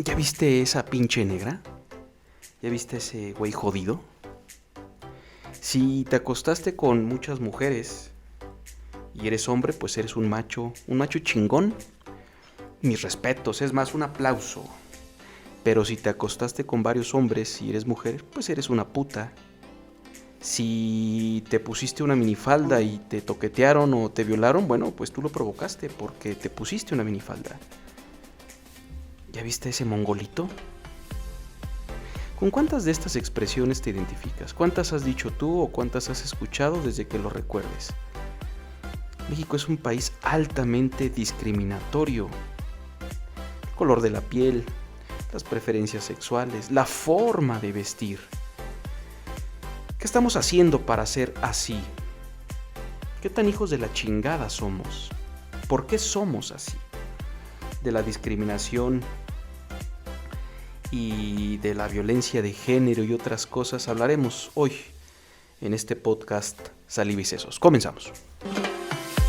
¿Ya viste esa pinche negra? ¿Ya viste ese güey jodido? Si te acostaste con muchas mujeres y eres hombre, pues eres un macho chingón. Mis respetos, es más, un aplauso. Pero si te acostaste con varios hombres y eres mujer, pues eres una puta. Si te pusiste una minifalda y te toquetearon o te violaron, bueno, pues tú lo provocaste porque te pusiste una minifalda. ¿Ya viste ese mongolito? ¿Con cuántas de estas expresiones te identificas? ¿Cuántas has dicho tú o cuántas has escuchado desde que lo recuerdes? México es un país altamente discriminatorio. El color de la piel, las preferencias sexuales, la forma de vestir. ¿Qué estamos haciendo para ser así? ¿Qué tan hijos de la chingada somos? ¿Por qué somos así? De la discriminación y de la violencia de género y otras cosas hablaremos hoy en este podcast Saliva y Sesos. Comenzamos.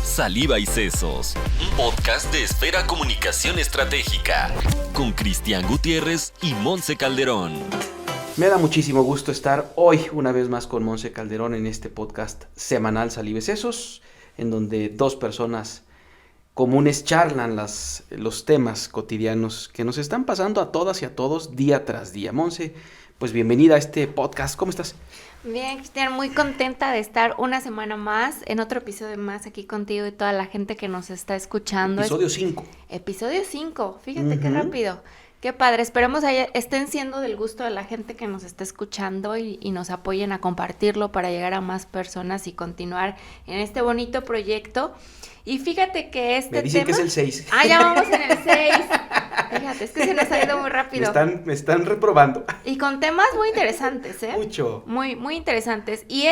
Saliva y Sesos, un podcast de Esfera Comunicación Estratégica, con Cristian Gutiérrez y Monse Calderón. Me da muchísimo gusto estar hoy una vez más con Monse Calderón en este podcast semanal Saliva y Sesos, en donde dos personas comunes charlan los temas cotidianos que nos están pasando a todas y a todos día tras día. Monse, pues bienvenida a este podcast. ¿Cómo estás? Bien, Cristian, muy contenta de estar una semana más, en otro episodio más aquí contigo y toda la gente que nos está escuchando. Episodio 5. Episodio 5, fíjate qué rápido. Qué padre, esperemos estén siendo del gusto de la gente que nos está escuchando y nos apoyen a compartirlo para llegar a más personas y continuar en este bonito proyecto. Y fíjate que Me dicen tema... que es el 6. Ah, ya vamos en el 6. Fíjate, es que se nos ha ido muy rápido. Me están reprobando. Y con temas muy interesantes, ¿eh? Mucho. Muy, muy interesantes. Y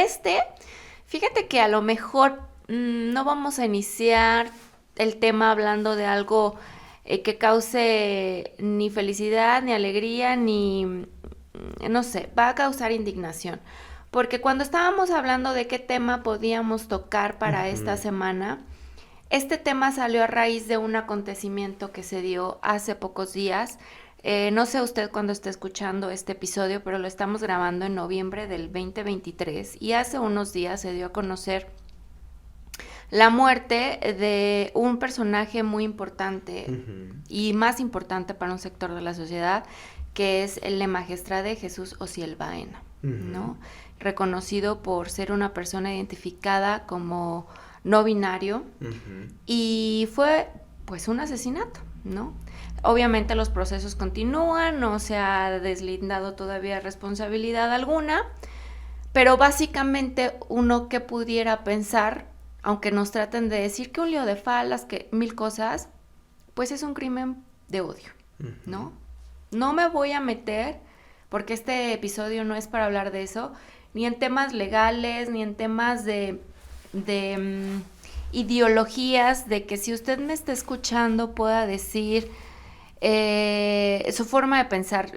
fíjate que a lo mejor no vamos a iniciar el tema hablando de algo que cause ni felicidad, ni alegría, ni, no sé, va a causar indignación. Porque cuando estábamos hablando de qué tema podíamos tocar para esta semana, este tema salió a raíz de un acontecimiento que se dio hace pocos días. No sé usted cuándo está escuchando este episodio, pero lo estamos grabando en noviembre del 2023 y hace unos días se dio a conocer la muerte de un personaje muy importante y más importante para un sector de la sociedad, que es el Magistrade Jesús Ociel Baena, ¿no? Reconocido por ser una persona identificada como no binario y fue pues un asesinato, ¿no? Obviamente los procesos continúan, no se ha deslindado todavía responsabilidad alguna, pero básicamente uno que pudiera pensar, aunque nos traten de decir que un lío de falas, que mil cosas, pues es un crimen de odio, ¿no? No me voy a meter, porque este episodio no es para hablar de eso, ni en temas legales, ni en temas de ideologías, de que si usted me está escuchando pueda decir su forma de pensar.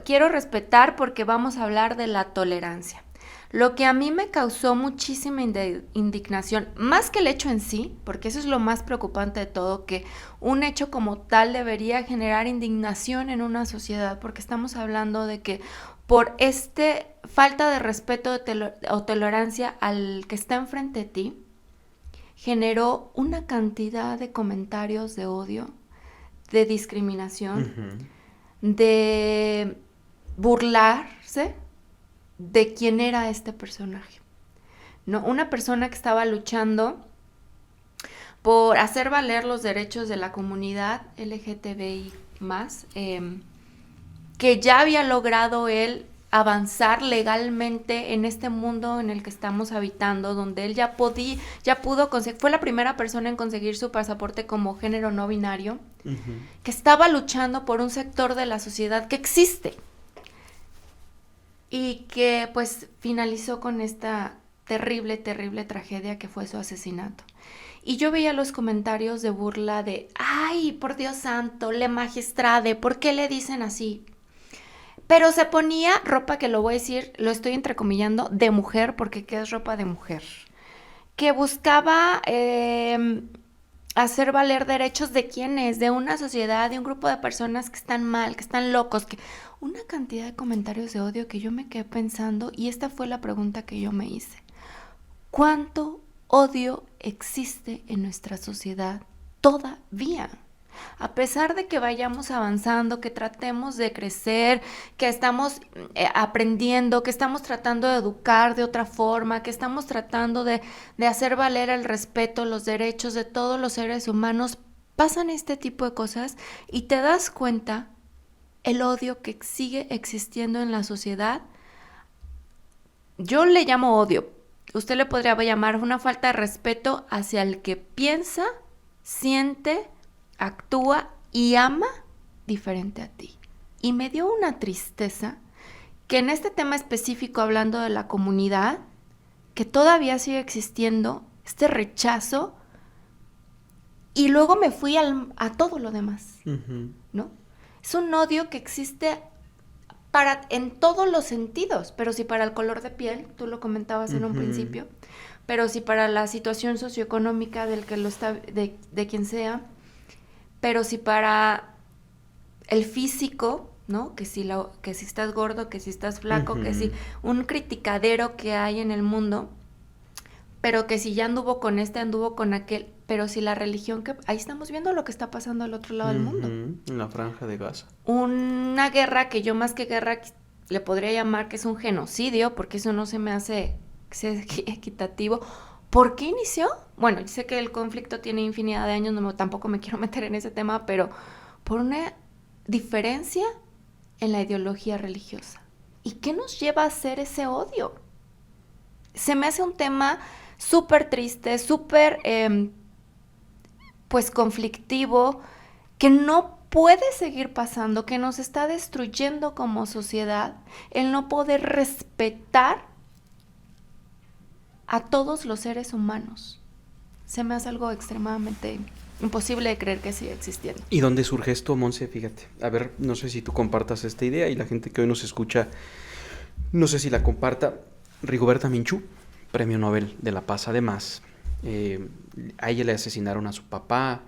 Quiero respetar porque vamos a hablar de la tolerancia. Lo que a mí me causó muchísima indignación, más que el hecho en sí, porque eso es lo más preocupante de todo, que un hecho como tal debería generar indignación en una sociedad, porque estamos hablando de que por falta de respeto o tolerancia al que está enfrente de ti, generó una cantidad de comentarios de odio, de discriminación, de burlarse de quién era este personaje, ¿no? Una persona que estaba luchando por hacer valer los derechos de la comunidad LGTBI+, que ya había logrado él avanzar legalmente en este mundo en el que estamos habitando, donde él ya pudo conseguir, fue la primera persona en conseguir su pasaporte como género no binario, que estaba luchando por un sector de la sociedad que existe y que pues finalizó con esta terrible, terrible tragedia que fue su asesinato. Y yo veía los comentarios de burla de, ay, por Dios santo, le magistrade, ¿por qué le dicen así? Pero se ponía ropa, que lo voy a decir, lo estoy entrecomillando, de mujer, porque ¿qué es ropa de mujer? Que buscaba hacer valer derechos de quiénes, de una sociedad, de un grupo de personas que están mal, que están locos, que una cantidad de comentarios de odio que yo me quedé pensando, y esta fue la pregunta que yo me hice. ¿Cuánto odio existe en nuestra sociedad todavía? A pesar de que vayamos avanzando, que tratemos de crecer, que estamos aprendiendo, que estamos tratando de educar de otra forma, que estamos tratando de hacer valer el respeto, los derechos de todos los seres humanos, pasan este tipo de cosas y te das cuenta el odio que sigue existiendo en la sociedad. Yo le llamo odio. Usted le podría llamar una falta de respeto hacia el que piensa, siente, actúa y ama diferente a ti. Y me dio una tristeza que en este tema específico, hablando de la comunidad, que todavía sigue existiendo este rechazo, y luego me fui a todo lo demás, ¿no? Es un odio que existe en todos los sentidos, pero si para el color de piel, tú lo comentabas en un principio, pero si para la situación socioeconómica del que lo está, de quien sea, pero si para el físico, ¿no? Que si estás gordo, que si estás flaco, que si un criticadero que hay en el mundo, pero que si ya anduvo con este, anduvo con aquel, pero si la religión, que ahí estamos viendo lo que está pasando al otro lado del mundo. En la Franja de Gaza. Una guerra que yo más que guerra le podría llamar que es un genocidio, porque eso no se me hace equitativo. ¿Por qué inició? Bueno, yo sé que el conflicto tiene infinidad de años, tampoco me quiero meter en ese tema, pero por una diferencia en la ideología religiosa. ¿Y qué nos lleva a hacer ese odio? Se me hace un tema súper triste, súper pues conflictivo, que no puede seguir pasando, que nos está destruyendo como sociedad, el no poder respetar a todos los seres humanos. Se me hace algo extremadamente imposible de creer que siga existiendo. ¿Y dónde surge esto, Monse? Fíjate, a ver, no sé si tú compartas esta idea y la gente que hoy nos escucha, no sé si la comparta. Rigoberta Menchú, Premio Nobel de la Paz, además. A ella le asesinaron a su papá,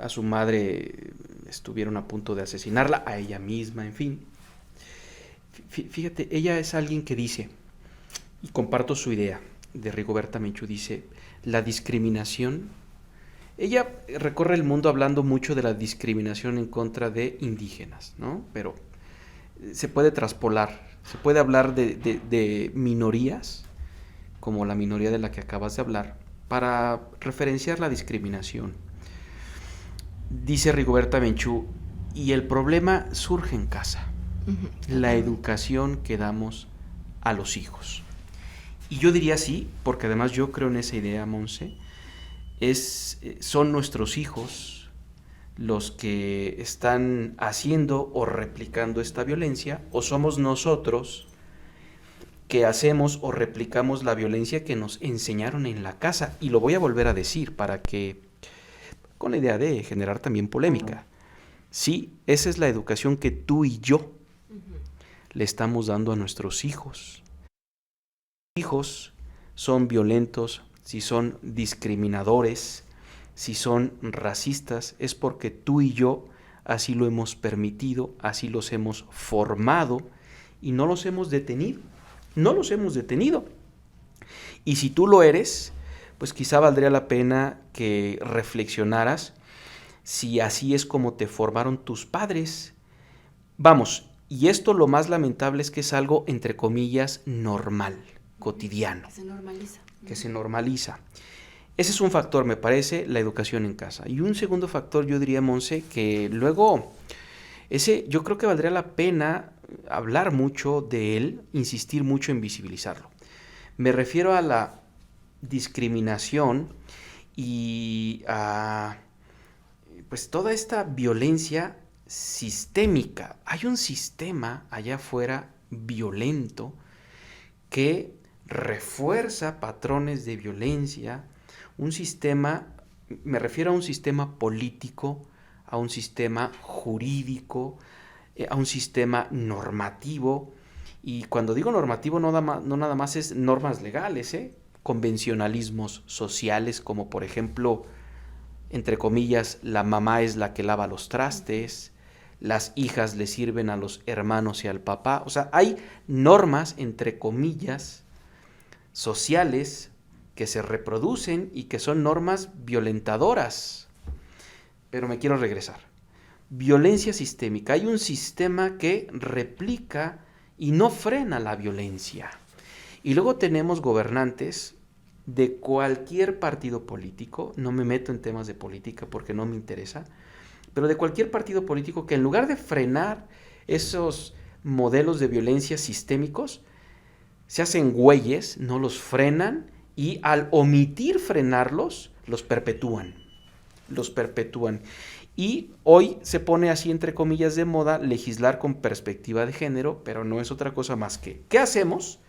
a su madre estuvieron a punto de asesinarla, a ella misma, en fin. Fíjate, ella es alguien que dice, y comparto su idea de Rigoberta Menchú, dice, la discriminación, ella recorre el mundo hablando mucho de la discriminación en contra de indígenas, ¿no? Pero se puede traspolar, se puede hablar de minorías, como la minoría de la que acabas de hablar, para referenciar la discriminación. Dice Rigoberta Menchú, y el problema surge en casa, la educación que damos a los hijos. Y yo diría sí, porque además yo creo en esa idea, Monse, son nuestros hijos los que están haciendo o replicando esta violencia, o somos nosotros que hacemos o replicamos la violencia que nos enseñaron en la casa. Y lo voy a volver a decir para que, con la idea de generar también polémica. Sí, esa es la educación que tú y yo le estamos dando a nuestros hijos. Los hijos son violentos, si son discriminadores, si son racistas, es porque tú y yo así lo hemos permitido, así los hemos formado y no los hemos detenido. No los hemos detenido. Y si tú lo eres, pues quizá valdría la pena que reflexionaras si así es como te formaron tus padres. Vamos, y esto lo más lamentable es que es algo, entre comillas, normal, cotidiano. Que se normaliza. Ese es un factor, me parece, la educación en casa. Y un segundo factor, yo diría, Monse, que luego, yo creo que valdría la pena hablar mucho de él, insistir mucho en visibilizarlo. Me refiero a la discriminación y a pues toda esta violencia sistémica. Hay un sistema allá afuera violento que refuerza patrones de violencia, un sistema, me refiero a un sistema político, a un sistema jurídico, a un sistema normativo, y cuando digo normativo no nada más es normas legales, convencionalismos sociales, como por ejemplo entre comillas, la mamá es la que lava los trastes, las hijas le sirven a los hermanos y al papá. O sea, hay normas, entre comillas, sociales que se reproducen y que son normas violentadoras. Pero me quiero regresar. Violencia sistémica. Hay un sistema que replica y no frena la violencia. Y luego tenemos gobernantes de cualquier partido político, no me meto en temas de política porque no me interesa, pero de cualquier partido político que en lugar de frenar esos modelos de violencia sistémicos, se hacen güeyes, no los frenan y al omitir frenarlos, los perpetúan. Y hoy se pone así entre comillas de moda legislar con perspectiva de género, pero no es otra cosa más que, ¿qué hacemos?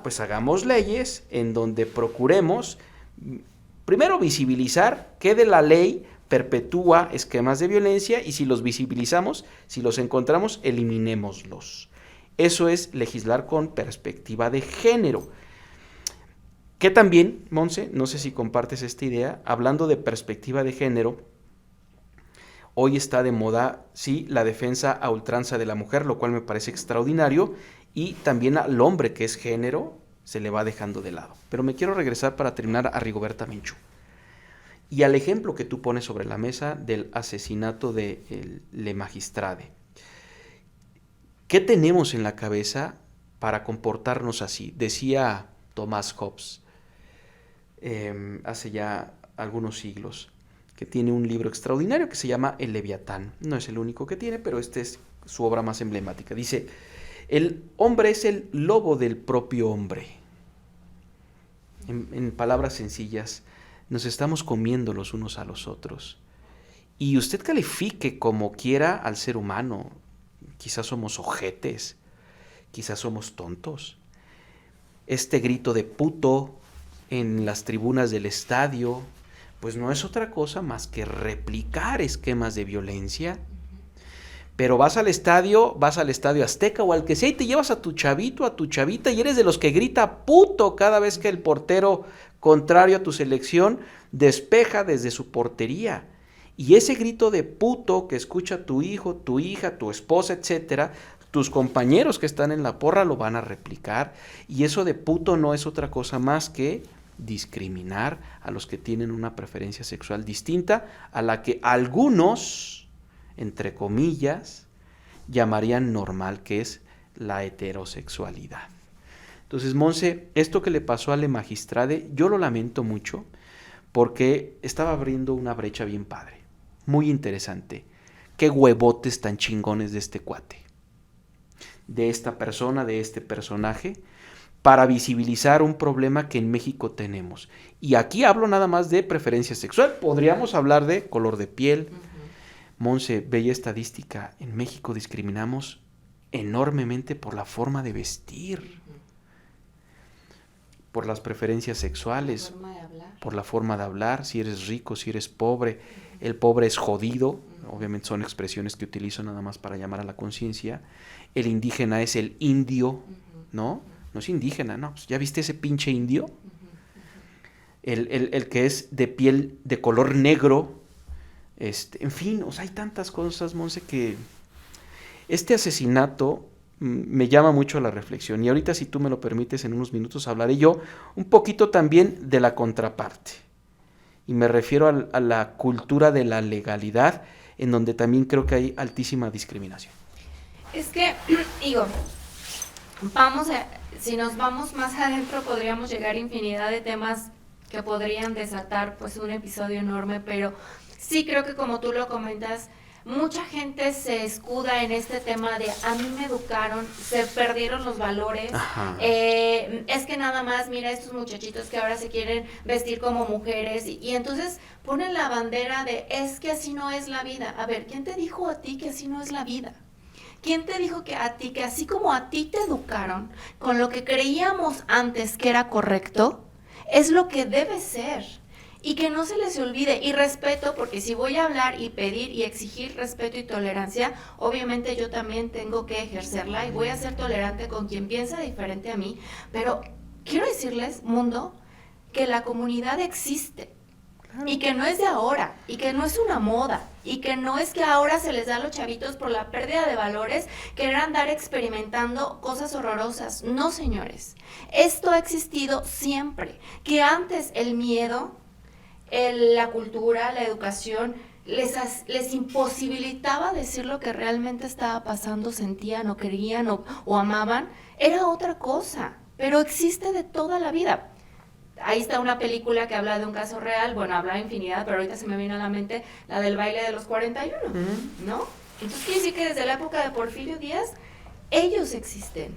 Pues hagamos leyes en donde procuremos primero visibilizar qué de la ley perpetúa esquemas de violencia y si los visibilizamos, si los encontramos, eliminémoslos. Eso es legislar con perspectiva de género. Que también, Monse, no sé si compartes esta idea, hablando de perspectiva de género, hoy está de moda, sí, la defensa a ultranza de la mujer, lo cual me parece extraordinario, y también al hombre que es género se le va dejando de lado. Pero me quiero regresar para terminar a Rigoberta Menchú y al ejemplo que tú pones sobre la mesa del asesinato de Le Magistrade. ¿Qué tenemos en la cabeza para comportarnos así? Decía Thomas Hobbes hace ya algunos siglos, que tiene un libro extraordinario que se llama El Leviatán. No es el único que tiene, pero esta es su obra más emblemática. Dice, el hombre es el lobo del propio hombre. En palabras sencillas, nos estamos comiendo los unos a los otros. Y usted califique como quiera al ser humano. Quizás somos ojetes, quizás somos tontos. Este grito de puto en las tribunas del estadio, pues no es otra cosa más que replicar esquemas de violencia. Pero vas al estadio Azteca o al que sea y te llevas a tu chavito, a tu chavita y eres de los que grita puto cada vez que el portero contrario a tu selección despeja desde su portería. Y ese grito de puto que escucha tu hijo, tu hija, tu esposa, etcétera, tus compañeros que están en la porra lo van a replicar. Y eso de puto no es otra cosa más que discriminar a los que tienen una preferencia sexual distinta a la que algunos, entre comillas, llamarían normal, que es la heterosexualidad. Entonces, Monse, esto que le pasó a Le Magistrade, yo lo lamento mucho porque estaba abriendo una brecha bien padre, muy interesante. Qué huevotes tan chingones de este cuate, de esta persona, de este personaje, para visibilizar un problema que en México tenemos. Y aquí hablo nada más de preferencia sexual, podríamos hablar de color de piel. Monse, bella estadística, en México discriminamos enormemente por la forma de vestir, por las preferencias sexuales, por la forma de hablar, si eres rico, si eres pobre. El pobre es jodido, obviamente son expresiones que utilizo nada más para llamar a la conciencia. El indígena es el indio, ¿no? No es indígena, no, pues, ¿ya viste ese pinche indio? El que es de piel de color negro, en fin, o sea, hay tantas cosas, Monse, que este asesinato me llama mucho a la reflexión. Y ahorita, si tú me lo permites, en unos minutos hablaré yo un poquito también de la contraparte. Y me refiero a la cultura de la legalidad, en donde también creo que hay altísima discriminación. Es que, digo, si nos vamos más adentro, podríamos llegar a infinidad de temas que podrían desatar pues un episodio enorme, pero sí creo que como tú lo comentas, mucha gente se escuda en este tema de a mí me educaron, se perdieron los valores, es que nada más mira estos muchachitos que ahora se quieren vestir como mujeres y entonces ponen la bandera de es que así no es la vida. A ver, ¿quién te dijo a ti que así no es la vida? ¿Quién te dijo que a ti, que así como a ti te educaron con lo que creíamos antes que era correcto, es lo que debe ser? Y que no se les olvide, y respeto, porque si voy a hablar y pedir y exigir respeto y tolerancia, obviamente yo también tengo que ejercerla y voy a ser tolerante con quien piensa diferente a mí, pero quiero decirles, mundo, que la comunidad existe. Y que no es de ahora, y que no es una moda, y que no es que ahora se les da a los chavitos por la pérdida de valores querer andar experimentando cosas horrorosas. No, señores, esto ha existido siempre, que antes el miedo, la cultura, la educación, les imposibilitaba decir lo que realmente estaba pasando, sentían o querían o amaban, era otra cosa, pero existe de toda la vida. Ahí está una película que habla de un caso real, bueno, habla de infinidad, pero ahorita se me viene a la mente la del baile de los 41, ¿no? Entonces quiere decir que desde la época de Porfirio Díaz, ellos existen.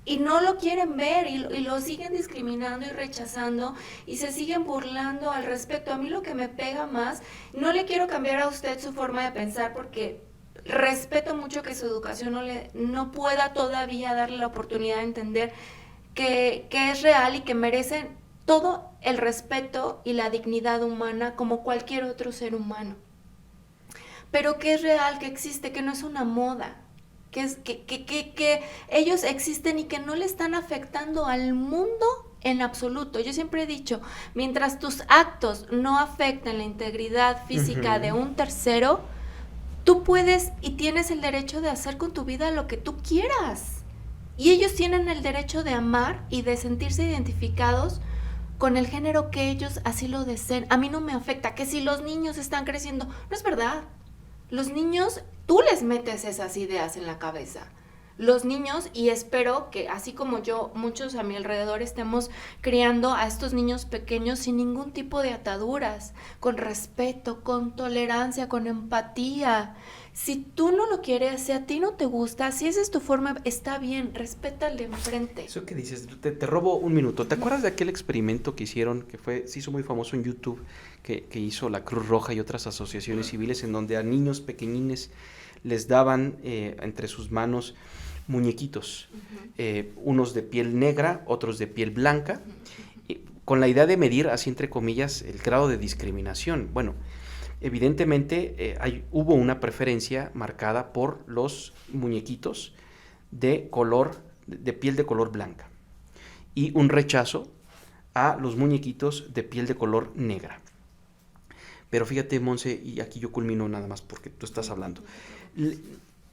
Y no lo quieren ver y lo siguen discriminando y rechazando y se siguen burlando al respecto. A mí lo que me pega más, no le quiero cambiar a usted su forma de pensar porque respeto mucho que su educación no pueda todavía darle la oportunidad de entender que es real y que merecen todo el respeto y la dignidad humana como cualquier otro ser humano. Pero que es real, que existe, que no es una moda. Que ellos existen y que no le están afectando al mundo en absoluto. Yo siempre he dicho, mientras tus actos no afecten la integridad física de un tercero, tú puedes y tienes el derecho de hacer con tu vida lo que tú quieras. Y ellos tienen el derecho de amar y de sentirse identificados con el género que ellos así lo deseen. A mí no me afecta que si los niños están creciendo, no es verdad. Los niños, tú les metes esas ideas en la cabeza. Los niños, y espero que así como yo, muchos a mi alrededor estemos criando a estos niños pequeños sin ningún tipo de ataduras, con respeto, con tolerancia, con empatía. Si tú no lo quieres, si a ti no te gusta, si esa es tu forma, está bien, respeta al de enfrente. Eso que dices, te robo un minuto. ¿Te acuerdas de aquel experimento que hicieron, se hizo muy famoso en YouTube, que hizo la Cruz Roja y otras asociaciones civiles, en donde a niños pequeñines les daban entre sus manos muñequitos, unos de piel negra, otros de piel blanca, con la idea de medir, así entre comillas, el grado de discriminación? Bueno, evidentemente hubo una preferencia marcada por los muñequitos de piel de color blanca y un rechazo a los muñequitos de piel de color negra. Pero fíjate, Monse, y aquí yo culmino nada más porque tú estás hablando.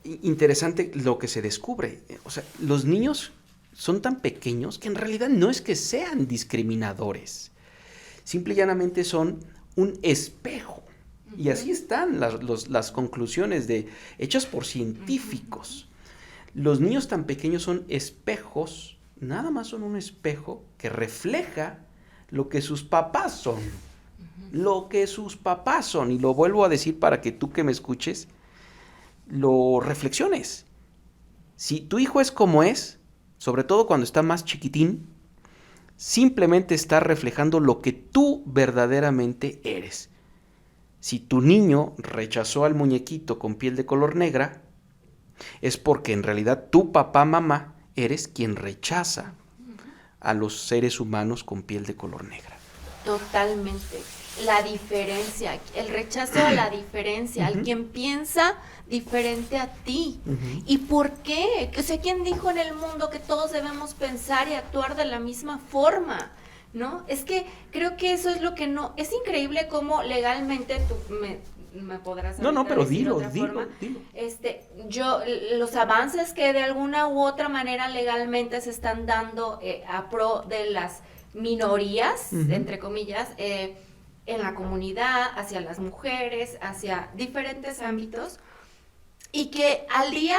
Interesante lo que se descubre. O sea, los niños son tan pequeños que en realidad no es que sean discriminadores. Simple y llanamente son un espejo. Y así están las conclusiones hechas por científicos. Los niños tan pequeños son espejos, nada más son un espejo que refleja lo que sus papás son. Lo que sus papás son. Y lo vuelvo a decir para que tú que me escuches, lo reflexiones. Si tu hijo es como es, sobre todo cuando está más chiquitín, simplemente está reflejando lo que tú verdaderamente eres. Si tu niño rechazó al muñequito con piel de color negra, es porque en realidad tu papá, mamá, eres quien rechaza a los seres humanos con piel de color negra. Totalmente. La diferencia, el rechazo a la diferencia, al quien piensa diferente a ti. ¿Y por qué? O sea, ¿quién dijo en el mundo que todos debemos pensar y actuar de la misma forma? ¿No? Es que creo que eso es lo que no... Es increíble cómo legalmente tú me podrás... No, pero dilo. Los avances que de alguna u otra manera legalmente se están dando a pro de las minorías, entre comillas, en la comunidad, hacia las mujeres, hacia diferentes ámbitos, y que al día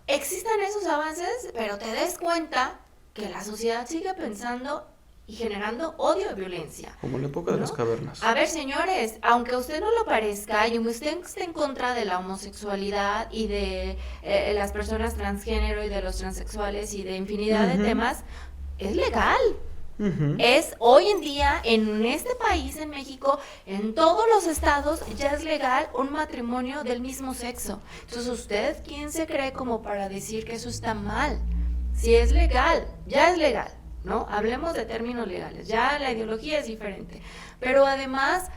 existan esos avances, pero te des cuenta que la sociedad sigue pensando y generando odio y violencia. Como en la época de las cavernas. A ver, señores, aunque a usted no lo parezca y usted esté en contra de la homosexualidad y de las personas transgénero y de los transexuales y de infinidad de temas, es legal. Es hoy en día, en este país, en México, en todos los estados, ya es legal un matrimonio del mismo sexo. Entonces, ¿usted quién se cree como para decir que eso está mal? Si es legal, ya es legal, ¿no? Hablemos de términos legales, ya la ideología es diferente. Pero además,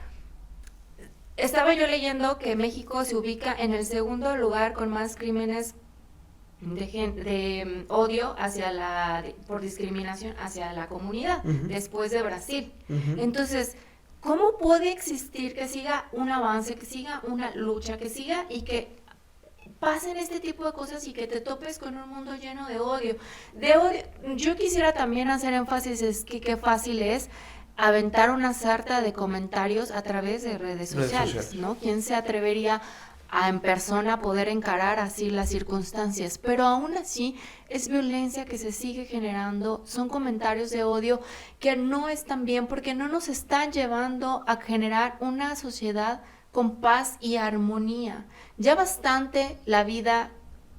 estaba yo leyendo que México se ubica en el segundo lugar con más crímenes de odio por discriminación hacia la comunidad, después de Brasil. Entonces, ¿cómo puede existir que siga un avance, que siga una lucha, que siga y que pasen este tipo de cosas y que te topes con un mundo lleno de odio? Yo quisiera también hacer énfasis, es que qué fácil es aventar una sarta de comentarios a través de redes sociales, ¿no? ¿Quién se atrevería en persona poder encarar así las circunstancias? Pero aún así es violencia que se sigue generando, son comentarios de odio que no están bien porque no nos están llevando a generar una sociedad con paz y armonía. Ya bastante la vida,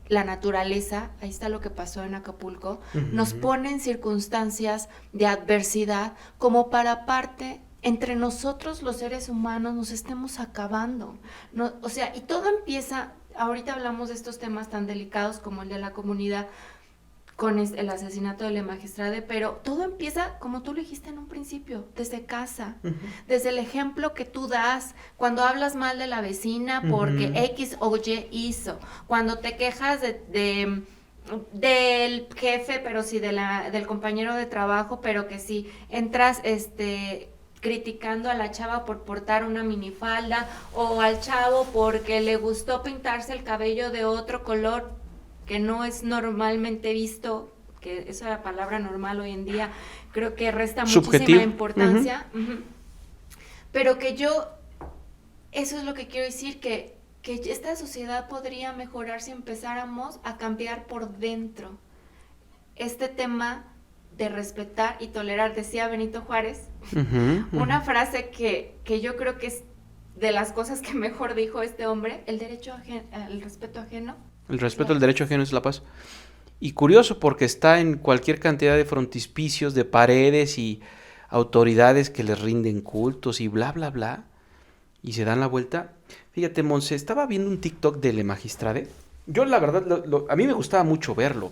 la naturaleza, ahí está lo que pasó en Acapulco, nos pone en circunstancias de adversidad como para aparte entre nosotros los seres humanos nos estemos acabando. No, o sea, y todo empieza, ahorita hablamos de estos temas tan delicados como el de la comunidad con el asesinato de la magistrada, pero todo empieza, como tú lo dijiste en un principio, desde casa, desde el ejemplo que tú das, cuando hablas mal de la vecina porque X o Y hizo, cuando te quejas del jefe, pero sí del compañero de trabajo, pero que sí entras criticando a la chava por portar una minifalda o al chavo porque le gustó pintarse el cabello de otro color que no es normalmente visto, que esa palabra normal hoy en día creo que resta muchísima importancia, pero que eso es lo que quiero decir, que esta sociedad podría mejorar si empezáramos a cambiar por dentro este tema de respetar y tolerar. Decía Benito Juárez, una frase que yo creo que es de las cosas que mejor dijo este hombre: el respeto ajeno. El respeto al derecho ajeno es la paz. Y curioso porque está en cualquier cantidad de frontispicios, de paredes y autoridades que les rinden cultos y bla, bla, bla. Y se dan la vuelta. Fíjate, Monse, estaba viendo un TikTok de Le Magistrade. Yo, la verdad, a mí me gustaba mucho verlo.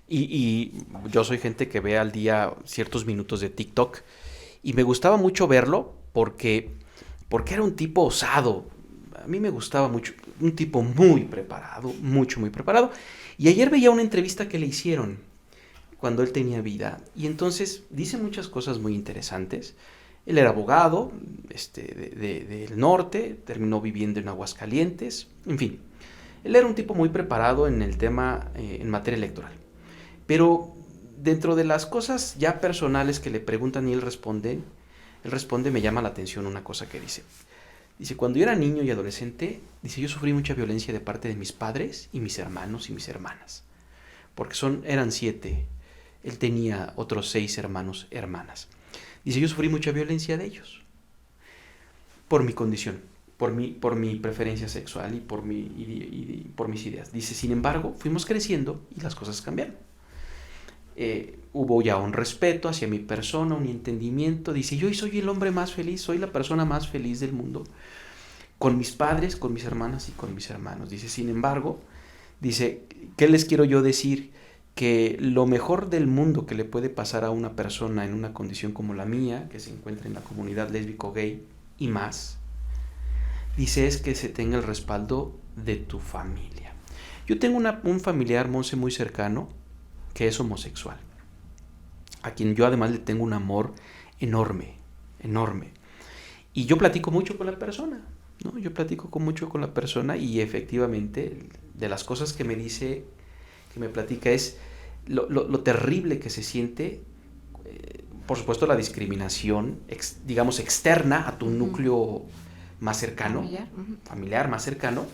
Y yo soy gente que ve al día ciertos minutos de TikTok. Y me gustaba mucho verlo porque era un tipo osado. A mí me gustaba mucho, un tipo muy preparado, muy preparado. Y ayer veía una entrevista que le hicieron cuando él tenía vida. Y entonces dice muchas cosas muy interesantes. Él era abogado del norte, terminó viviendo en Aguascalientes. En fin, él era un tipo muy preparado en el tema, en materia electoral. Pero dentro de las cosas ya personales que le preguntan y él responde, me llama la atención una cosa que dice. Dice, cuando yo era niño y adolescente, dice, yo sufrí mucha violencia de parte de mis padres y mis hermanos y mis hermanas. Porque eran 7. Él tenía otros 6 hermanos, hermanas. Dice, yo sufrí mucha violencia de ellos. Por mi condición, por mi preferencia sexual y por mis ideas. Dice, sin embargo, fuimos creciendo y las cosas cambiaron. Hubo ya un respeto hacia mi persona, un entendimiento. Dice, yo hoy soy el hombre más feliz, soy la persona más feliz del mundo, con mis padres, con mis hermanas y con mis hermanos. Dice, sin embargo, dice, ¿qué les quiero yo decir? Que lo mejor del mundo que le puede pasar a una persona en una condición como la mía, que se encuentra en la comunidad lésbico, gay y más, dice, es que se tenga el respaldo de tu familia. Yo tengo un familiar, Monse, muy cercano, que es homosexual, a quien yo además le tengo un amor enorme. Y yo platico mucho con la persona, ¿no? Y efectivamente, de las cosas que me dice, que me platica, es lo terrible que se siente, por supuesto, la discriminación, digamos, externa a tu núcleo más cercano, familiar más cercano.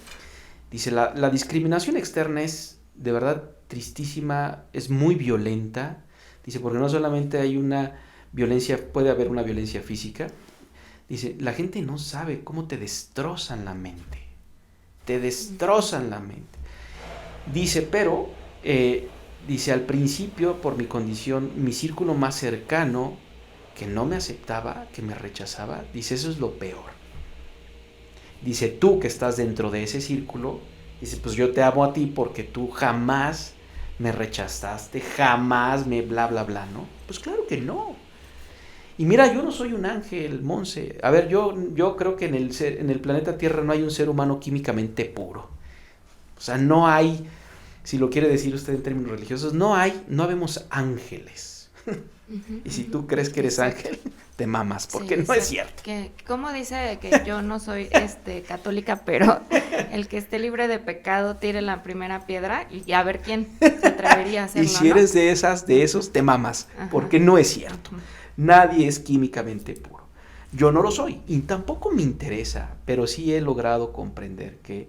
Dice, la discriminación externa es de verdad tristísima, es muy violenta. Dice, porque no solamente hay una violencia, puede haber una violencia física. Dice, la gente no sabe cómo te destrozan la mente. Dice, pero, dice, al principio, por mi condición, mi círculo más cercano, que no me aceptaba, que me rechazaba, dice, eso es lo peor. Dice, tú que estás dentro de ese círculo, dice, pues yo te amo a ti porque tú jamás me rechazaste, jamás me bla, bla, bla, ¿no? Pues claro que no. Y mira, yo no soy un ángel, Monse. A ver, yo creo que en el planeta Tierra no hay un ser humano químicamente puro. O sea, no hay, si lo quiere decir usted en términos religiosos, no habemos ángeles. Y si tú crees que eres ángel, te mamas, porque no es cierto. Como dice que yo no soy católica, pero el que esté libre de pecado tire la primera piedra y a ver quién se atrevería a hacerlo. Y si eres de esos, te mamas, porque no es cierto. Nadie es químicamente puro. Yo no lo soy y tampoco me interesa, pero sí he logrado comprender que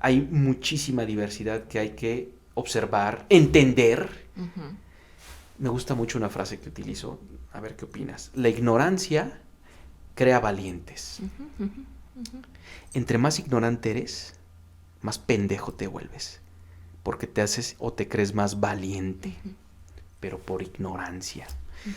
hay muchísima diversidad que hay que observar, entender. Me gusta mucho una frase que utilizo, a ver qué opinas. La ignorancia crea valientes. Entre más ignorante eres, más pendejo te vuelves, porque te haces o te crees más valiente, pero por ignorancia.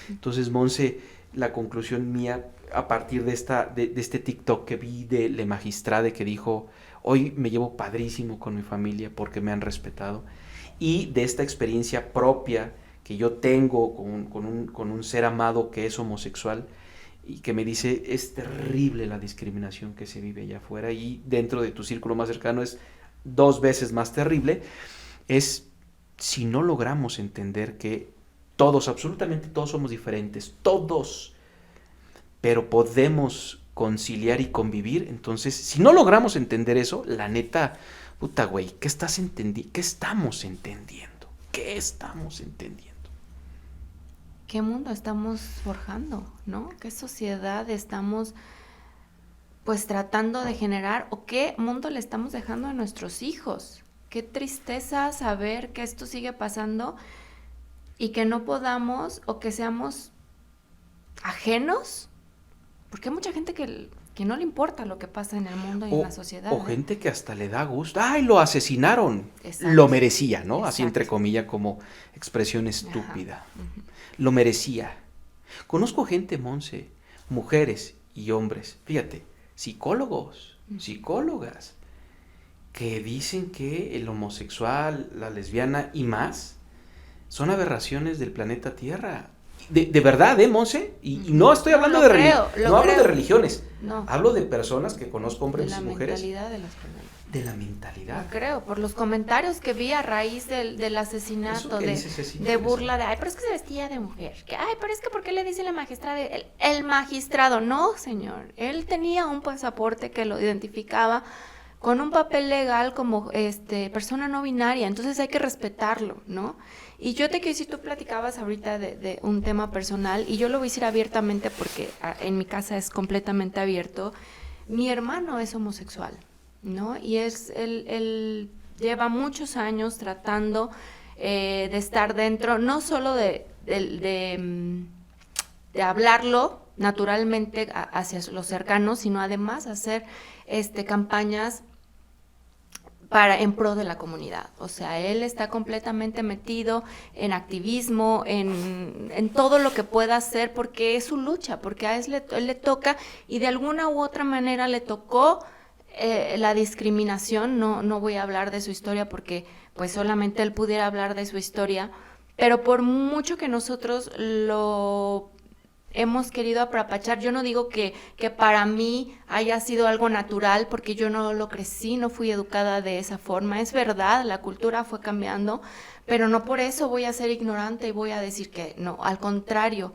Entonces, Monse, la conclusión mía a partir de este TikTok que vi de Le Magistrade, que dijo, hoy me llevo padrísimo con mi familia porque me han respetado, y de esta experiencia propia que yo tengo con un ser amado que es homosexual y que me dice, es terrible la discriminación que se vive allá afuera y dentro de tu círculo más cercano es 2 veces más terrible, es si no logramos entender que todos, absolutamente todos somos diferentes, todos, pero podemos conciliar y convivir. Entonces, si no logramos entender eso, la neta, puta güey, ¿qué estamos entendiendo? ¿Qué estamos entendiendo? ¿Qué mundo estamos forjando, no? ¿Qué sociedad estamos pues tratando de generar o qué mundo le estamos dejando a nuestros hijos? Qué tristeza saber que esto sigue pasando y que no podamos o que seamos ajenos, porque hay mucha gente que no le importa lo que pasa en el mundo y en la sociedad. O gente que hasta le da gusto. ¡Ay, lo asesinaron! Exacto. Lo merecía, ¿no? Exacto. Así entre comillas como expresión estúpida. Lo merecía. Conozco gente, Monse, mujeres y hombres, fíjate, psicólogos, psicólogas, que dicen que el homosexual, la lesbiana y más son aberraciones del planeta Tierra. De verdad, Monse, y no estoy hablando de religiones, no. Hablo de personas que conozco, hombres y mujeres. De la mentalidad de las personas. De la mentalidad. No creo, por los comentarios que vi a raíz del asesinato, de burla de, ay, pero es que se vestía de mujer, que, ay, pero es que ¿por qué le dice la magistrada? El magistrado, no, señor, él tenía un pasaporte que lo identificaba con un papel legal como persona no binaria, entonces hay que respetarlo, ¿no? Y yo te quiero decir, tú platicabas ahorita de un tema personal, y yo lo voy a decir abiertamente porque en mi casa es completamente abierto. Mi hermano es homosexual, ¿no? Y él lleva muchos años tratando de estar dentro, no solo de hablarlo naturalmente hacia los cercanos, sino además hacer campañas en pro de la comunidad. O sea, él está completamente metido en activismo, en todo lo que pueda hacer, porque es su lucha, porque a él le toca, y de alguna u otra manera le tocó la discriminación. No voy a hablar de su historia porque pues solamente él pudiera hablar de su historia, pero por mucho que nosotros lo hemos querido apapachar, yo no digo que para mí haya sido algo natural, porque yo no lo crecí, no fui educada de esa forma. Es verdad, la cultura fue cambiando, pero no por eso voy a ser ignorante y voy a decir que no, al contrario,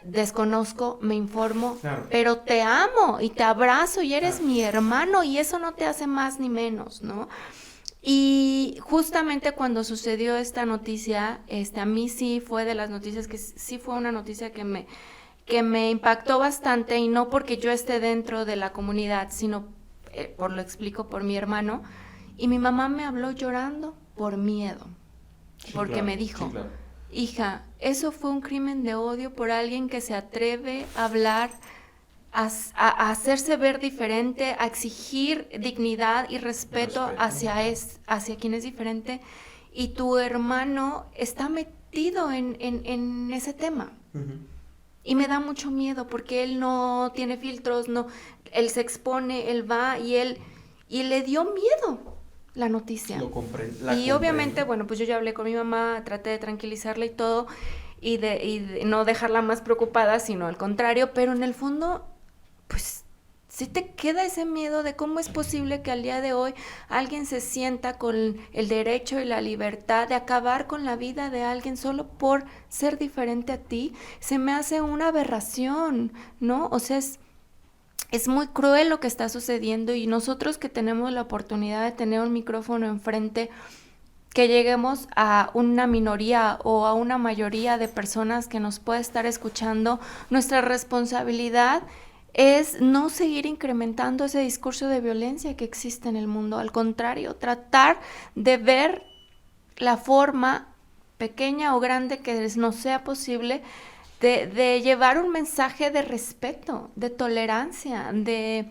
desconozco, me informo, claro, pero te amo y te abrazo y eres mi hermano, y eso no te hace más ni menos, ¿no? Y justamente cuando sucedió esta noticia, a mí sí fue de las noticias que sí fue una noticia que me impactó bastante, y no porque yo esté dentro de la comunidad, sino, por mi hermano, y mi mamá me habló llorando por miedo, sí, porque claro, me dijo, sí, claro, hija, eso fue un crimen de odio por alguien que se atreve a hablar, a hacerse ver diferente, a exigir dignidad y respeto hacia quien es diferente, y tu hermano está metido en ese tema. Uh-huh. Y me da mucho miedo porque él no tiene filtros, no, él se expone, él va y le dio miedo la noticia. Lo comprendo. Y obviamente, bueno, pues yo ya hablé con mi mamá, traté de tranquilizarla y todo, y de no dejarla más preocupada, sino al contrario, pero en el fondo, pues Sí te queda ese miedo de cómo es posible que al día de hoy alguien se sienta con el derecho y la libertad de acabar con la vida de alguien solo por ser diferente a ti. Se me hace una aberración, ¿no? O sea, es muy cruel lo que está sucediendo y nosotros que tenemos la oportunidad de tener un micrófono enfrente, que lleguemos a una minoría o a una mayoría de personas que nos pueda estar escuchando, nuestra responsabilidad es no seguir incrementando ese discurso de violencia que existe en el mundo. Al contrario, tratar de ver la forma pequeña o grande que nos sea posible de llevar un mensaje de respeto, de tolerancia, de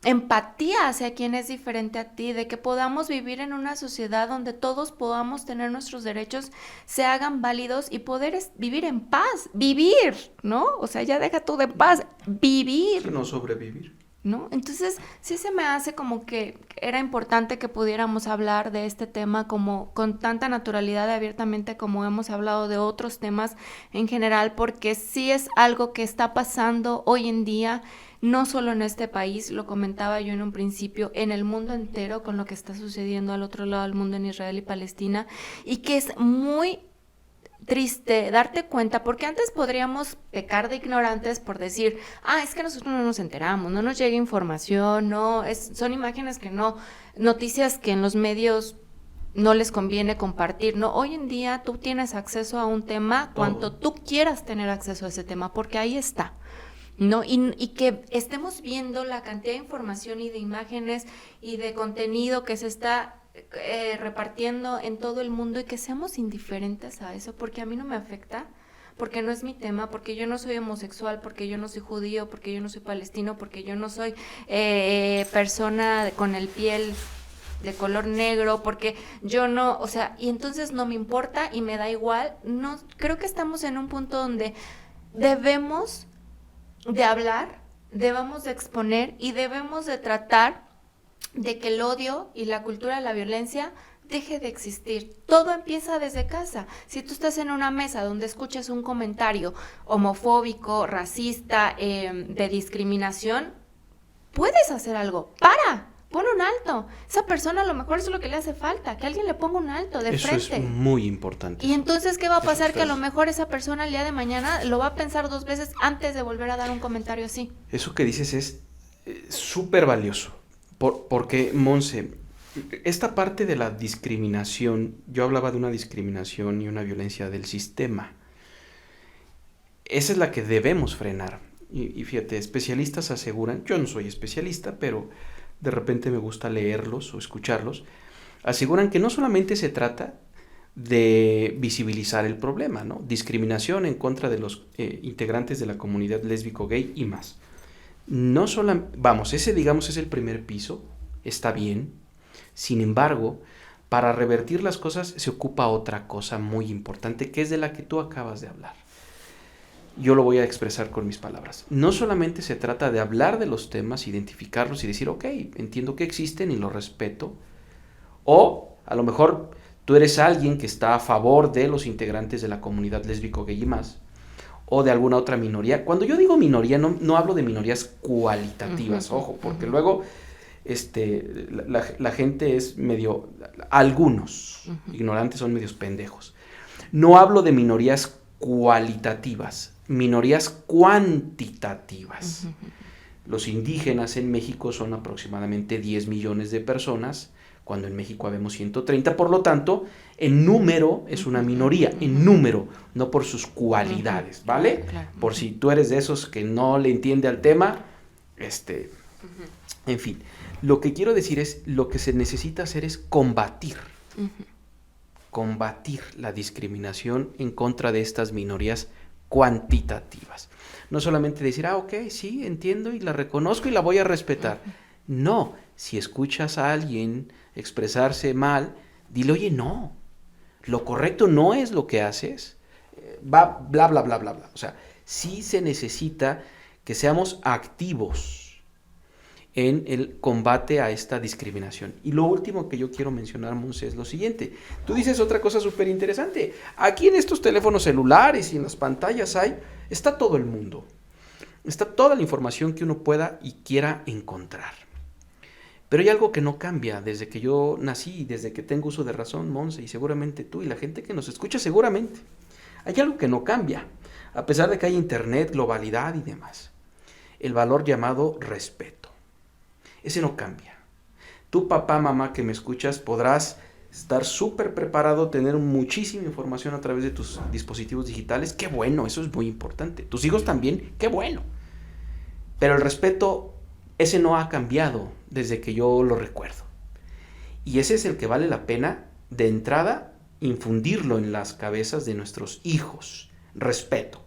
empatía hacia quien es diferente a ti, de que podamos vivir en una sociedad donde todos podamos tener nuestros derechos, se hagan válidos y poder vivir en paz, vivir, ¿no? O sea, ya deja tú de paz, vivir. No sobrevivir. ¿No? Entonces, sí se me hace como que era importante que pudiéramos hablar de este tema como con tanta naturalidad y abiertamente como hemos hablado de otros temas en general, porque sí es algo que está pasando hoy en día, no solo en este país, lo comentaba yo en un principio, en el mundo entero con lo que está sucediendo al otro lado del mundo en Israel y Palestina, y que es muy triste darte cuenta, porque antes podríamos pecar de ignorantes por decir, es que nosotros no nos enteramos, no nos llega información, son imágenes que no, noticias que en los medios no les conviene compartir, ¿no? Hoy en día tú tienes acceso a un tema cuanto tú quieras tener acceso a ese tema, porque ahí está, ¿no? Y que estemos viendo la cantidad de información y de imágenes y de contenido que se está repartiendo en todo el mundo y que seamos indiferentes a eso, porque a mí no me afecta, porque no es mi tema, porque yo no soy homosexual, porque yo no soy judío, porque yo no soy palestino, porque yo no soy persona con el piel de color negro, porque yo no, o sea, y entonces no me importa y me da igual. No, creo que estamos en un punto donde debemos de hablar, debemos de exponer y debemos de tratar de que el odio y la cultura de la violencia deje de existir. Todo empieza desde casa. Si tú estás en una mesa donde escuchas un comentario homofóbico, racista, de discriminación, puedes hacer algo. Pon un alto. Esa persona a lo mejor eso es lo que le hace falta, que alguien le ponga un alto de frente. Eso es muy importante. Y entonces, ¿qué va a pasar? Que a lo mejor esa persona el día de mañana lo va a pensar 2 veces antes de volver a dar un comentario así. Eso que dices es súper valioso. Porque, Monse, esta parte de la discriminación, yo hablaba de una discriminación y una violencia del sistema. Esa es la que debemos frenar. Y fíjate, especialistas aseguran, yo no soy especialista, pero de repente me gusta leerlos o escucharlos, aseguran que no solamente se trata de visibilizar el problema, ¿no? Discriminación en contra de los integrantes de la comunidad lésbico, gay y más. No solo, ese digamos es el primer piso, está bien. Sin embargo, para revertir las cosas se ocupa otra cosa muy importante, que es de la que tú acabas de hablar. Yo lo voy a expresar con mis palabras. No solamente se trata de hablar de los temas, identificarlos y decir, ok, entiendo que existen y los respeto. O a lo mejor tú eres alguien que está a favor de los integrantes de la comunidad lésbico, gay y más, o de alguna otra minoría. Cuando yo digo minoría, no hablo de minorías cualitativas, ojo, porque luego la gente es medio, algunos ignorantes son medios pendejos. No hablo de minorías cualitativas, minorías cuantitativas. Los indígenas en México son aproximadamente 10 millones de personas, cuando en México habemos 130, por lo tanto, en número es una minoría, en número, no por sus cualidades, ¿vale? Claro. Por si tú eres de esos que no le entiende al tema, en fin, lo que quiero decir es, lo que se necesita hacer es combatir la discriminación en contra de estas minorías cuantitativas. No solamente decir, ok, sí, entiendo y la reconozco y la voy a respetar. No, si escuchas a alguien expresarse mal, dile, oye, no, lo correcto no es lo que haces, bla, bla, bla, bla, bla. O sea, sí se necesita que seamos activos en el combate a esta discriminación. Y lo último que yo quiero mencionar, Monse, es lo siguiente. Tú dices otra cosa súper interesante. Aquí en estos teléfonos celulares y en las pantallas está todo el mundo. Está toda la información que uno pueda y quiera encontrar. Pero hay algo que no cambia desde que yo nací, desde que tengo uso de razón, Monse, y seguramente tú y la gente que nos escucha seguramente. Hay algo que no cambia, a pesar de que hay internet, globalidad y demás. El valor llamado respeto. Ese no cambia. Tú, papá, mamá, que me escuchas, podrás estar súper preparado, tener muchísima información a través de tus dispositivos digitales. ¡Qué bueno! Eso es muy importante. Tus hijos también, ¡qué bueno! Pero el respeto, ese no ha cambiado desde que yo lo recuerdo. Y ese es el que vale la pena, de entrada, infundirlo en las cabezas de nuestros hijos. Respeto.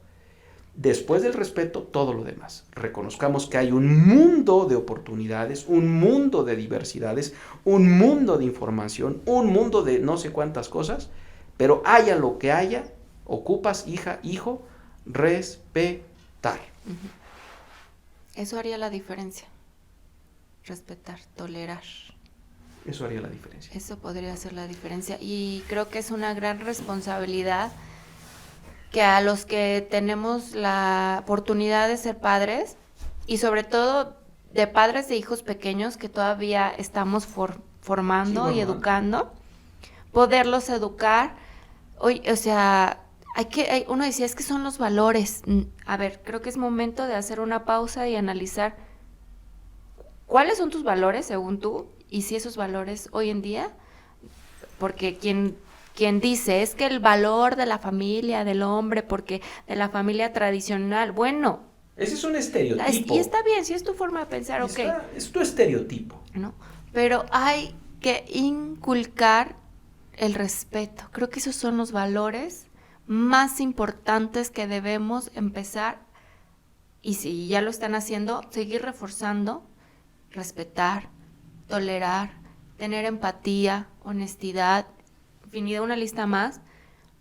Después del respeto, todo lo demás. Reconozcamos que hay un mundo de oportunidades, un mundo de diversidades, un mundo de información, un mundo de no sé cuántas cosas, pero haya lo que haya, ocupas, hija, hijo, respetar. Eso haría la diferencia. Respetar, tolerar. Eso haría la diferencia. Eso podría hacer la diferencia. Y creo que es una gran responsabilidad que a los que tenemos la oportunidad de ser padres, y sobre todo de padres de hijos pequeños que todavía estamos formando y educando, poderlos educar. Hoy, o sea, uno decía, es que son los valores. A ver, creo que es momento de hacer una pausa y analizar cuáles son tus valores según tú, y si esos valores hoy en día, porque quien dice, es que el valor de la familia, del hombre, porque de la familia tradicional, bueno. Ese es un estereotipo. Y está bien, si es tu forma de pensar, ok. Es tu estereotipo. ¿No? Pero hay que inculcar el respeto. Creo que esos son los valores más importantes que debemos empezar, y si ya lo están haciendo, seguir reforzando, respetar, tolerar, tener empatía, honestidad, infinidad, una lista más,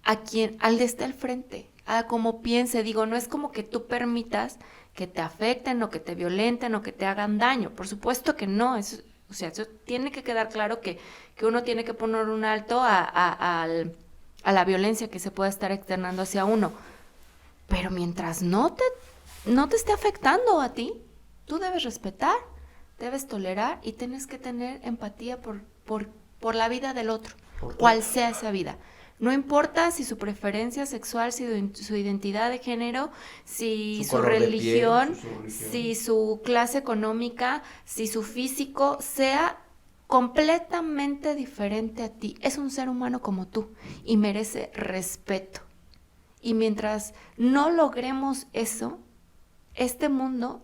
al de estar al frente, a como piense. Digo, no es como que tú permitas que te afecten o que te violenten o que te hagan daño, por supuesto que no, eso tiene que quedar claro que uno tiene que poner un alto a la violencia que se pueda estar externando hacia uno, pero mientras no te esté afectando a ti, tú debes respetar, debes tolerar y tienes que tener empatía por la vida del otro, cual sea esa vida. No importa si su preferencia sexual, si su identidad de género, si su religión, si su clase económica, si su físico, sea completamente diferente a ti. Es un ser humano como tú y merece respeto. Y mientras no logremos eso, este mundo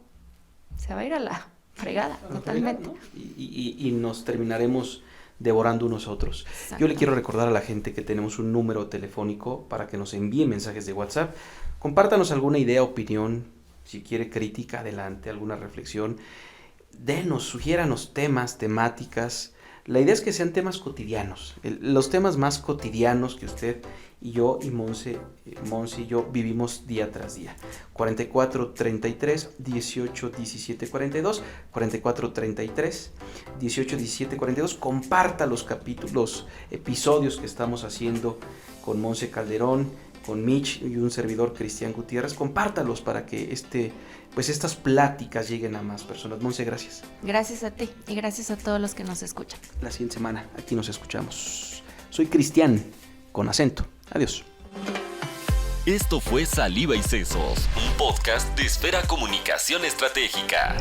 se va a ir a la fregada, totalmente. ¿No? Y nos terminaremos devorando unos otros. Yo le quiero recordar a la gente que tenemos un número telefónico para que nos envíe mensajes de WhatsApp. Compártanos alguna idea, opinión, si quiere crítica, adelante, alguna reflexión. Sugiéranos temas, temáticas. La idea es que sean temas cotidianos, los temas más cotidianos que usted y yo y Monse y yo vivimos día tras día. 44 33 18 17 42, 44 33 18 17 42. Comparta los episodios que estamos haciendo con Monse Calderón, con Mitch y un servidor, Cristian Gutiérrez. Compártalos para que estas pláticas lleguen a más personas. Monse, gracias. Gracias a ti y gracias a todos los que nos escuchan. La siguiente semana aquí nos escuchamos. Soy Cristian, con acento. Adiós. Esto fue Saliva y Sesos, un podcast de Esfera Comunicación Estratégica.